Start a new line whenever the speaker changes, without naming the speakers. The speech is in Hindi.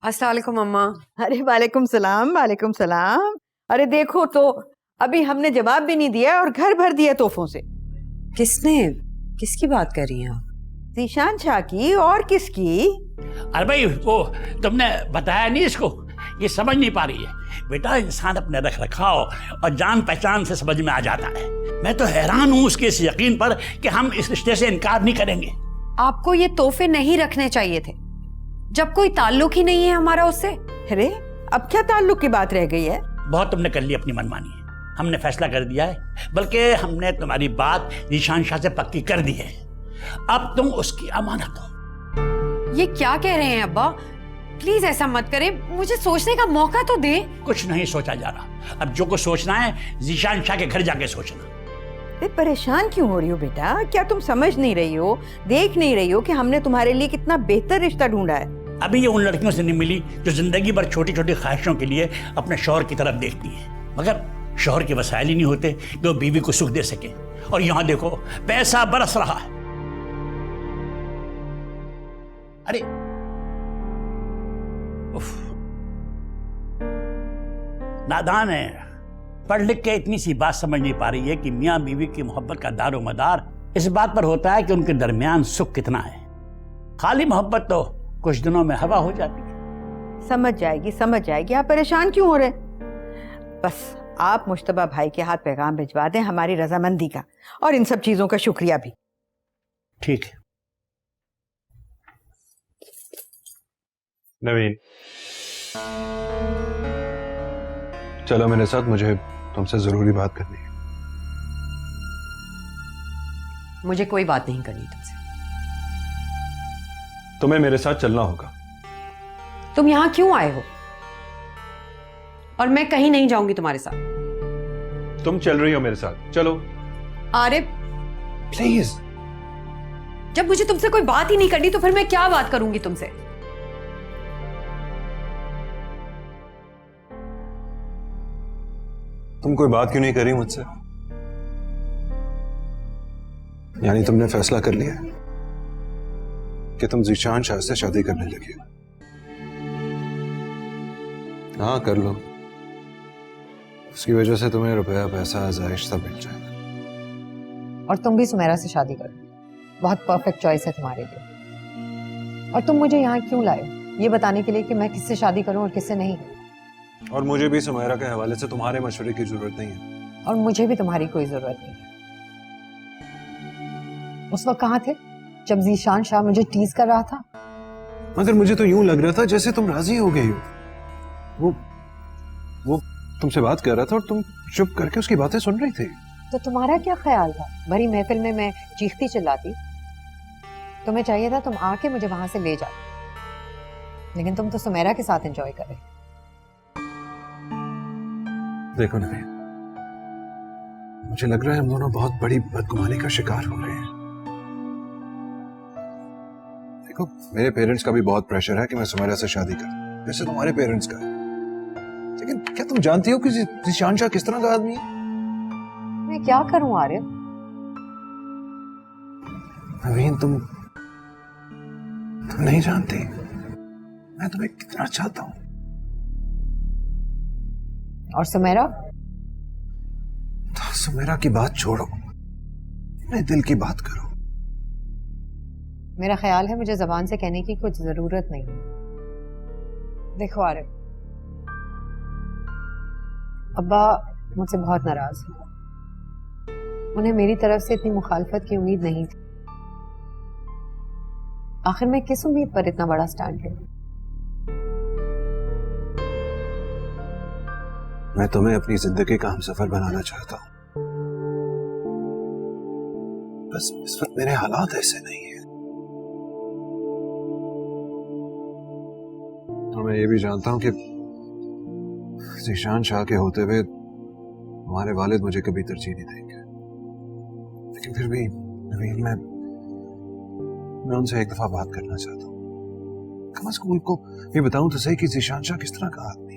अस्सलाम वालेकुम अम्मा।
अरे वालेकुम सलाम, वालेकुम सलाम। अरे देखो तो, अभी हमने जवाब भी नहीं दिया और घर भर दिया तोहफों से।
किसने? किसकी बात कर रही हैं आप?
जीशान शाह की और किसकी?
अरे भाई वो तुमने बताया नहीं इसको, ये समझ नहीं पा रही है। बेटा इंसान अपने रख रखाव और जान पहचान से समझ में आ जाता है। मैं तो हैरान हूँ उसके इस यकीन पर कि हम इस रिश्ते से इनकार नहीं करेंगे।
आपको ये तोहफे नहीं रखने चाहिए थे, जब कोई ताल्लुक ही नहीं है हमारा उससे।
अरे अब क्या ताल्लुक की बात रह गई है?
बहुत तुमने कर ली अपनी मनमानी, हमने फैसला कर दिया है, बल्कि हमने तुम्हारी बात जीशान शाह से पक्की कर दी है। अब तुम उसकी अमानत हो।
ये क्या कह रहे हैं अब्बा? प्लीज ऐसा मत करें, मुझे सोचने का मौका तो दे।
कुछ नहीं सोचा जा रहा, अब जो कुछ सोचना है जीशान शाह के घर जाके सोचना।
अरे परेशान क्यों हो रही हो बेटा? क्या तुम समझ नहीं रही हो, देख नहीं रही हो कि हमने तुम्हारे लिए कितना बेहतर रिश्ता ढूंढा है?
अभी ये उन लड़कियों से नहीं मिली जो जिंदगी भर छोटी छोटी ख्वाहिशों के लिए अपने शौहर की तरफ देखती है, मगर शौहर के वसाइल ही नहीं होते कि वो बीवी को सुख दे सके। और यहाँ देखो पैसा बरस रहा है। अरे उफ, नादान है, पढ़ लिख के इतनी सी बात समझ नहीं पा रही है कि मियाँ बीवी की मोहब्बत का दारो मदार इस बात पर होता है कि उनके दरमियान सुख कितना है। खाली मोहब्बत तो कुछ दिनों में हवा हो जाती है।
समझ जाएगी, समझ जाएगी। आप परेशान क्यों हो रहे? बस आप मुश्तबा भाई के हाथ पैगाम भिजवा दें हमारी रजामंदी का, और इन सब चीजों का शुक्रिया भी।
ठीक है।
नवीन, चलो मेरे साथ, मुझे तुमसे जरूरी बात करनी है।
मुझे कोई बात नहीं करनी तुमसे।
तुम्हें मेरे साथ चलना होगा।
तुम यहाँ क्यों आए हो? और मैं कहीं नहीं जाऊंगी तुम्हारे साथ।
तुम चल रही हो मेरे साथ, चलो।
आरिफ,
प्लीज।
जब मुझे तुमसे कोई बात ही नहीं करनी तो फिर मैं क्या बात करूंगी तुमसे?
तुम कोई बात क्यों नहीं करी मुझसे? यानी तुमने फैसला कर लिया कि तुम जीशान शाह से शादी करने लगी हो? हाँ, कर लो। उसकी वजह से तुम्हें रुपया, पैसा, आज़ाइश सब मिल जाएगा।
और तुम भी सुमेरा से शादी करो। बहुत परफेक्ट चॉइस है तुम्हारे लिए। और तुम मुझे यहाँ क्यों लाए? ये बताने के लिए कि मैं किससे शादी करूं और किससे नहीं।
और मुझे भी सुमेरा के हवाले से तुम्हारे मशवरे की जरूरत नहीं है।
और मुझे भी तुम्हारी कोई जरूरत नहीं है। उस वक्त कहाँ थे जब जीशान शाह मुझे टीज कर रहा था?
मगर मुझे तो यूं लग रहा था जैसे तुम राजी हो गई हो। वो तुमसे बात कर रहा था और तुम चुप करके उसकी बातें सुन रही थी।
तो तुम्हारा क्या ख्याल था? भरी महफिल में मैं चीखती चिल्लाती। तुम्हें चाहिए था तुम आके मुझे वहां से ले जाओ, लेकिन तुम तो सुमेरा के साथ एंजॉय कर रहे थे।
देखो नवीन, मुझे लग रहा है हम दोनों बहुत बड़ी बदगुमानी का शिकार हो रहे हैं। देखो, मेरे पेरेंट्स का भी बहुत प्रेशर है कि मैं सुमेरा से शादी करूं, जैसे तुम्हारे पेरेंट्स का। लेकिन क्या तुम जानती हो कि जीशान शाह किस तरह का आदमी है?
मैं क्या करूं आरिफ?
नवीन, तुम नहीं जानती मैं तुम्हें कितना चाहता हूं।
और सुमेरा?
तो सुमेरा की बात छोड़ो, अपने दिल की बात करो।
मेरा ख्याल है मुझे जबान से कहने की कुछ जरूरत नहीं है। देखो आरिफ, अब्बा मुझसे बहुत नाराज हैं। उन्हें मेरी तरफ से इतनी मुखालफत की उम्मीद नहीं थी। आखिर मैं किस उम्मीद पर इतना बड़ा स्टैंड लूं?
मैं तुम्हें अपनी जिंदगी का हमसफर बनाना चाहता हूं, बस इस वक्त मेरे हालात ऐसे नहीं है। और मैं ये भी जानता हूं कि जीशान शाह के होते हुए हमारे वालिद मुझे कभी तरजीह नहीं देंगे। लेकिन फिर भी नवीन, मैं उनसे एक दफा बात करना चाहता हूँ। कम से कम उनको ये बताऊं तो सही कि जीशान शाह किस तरह का आदमी।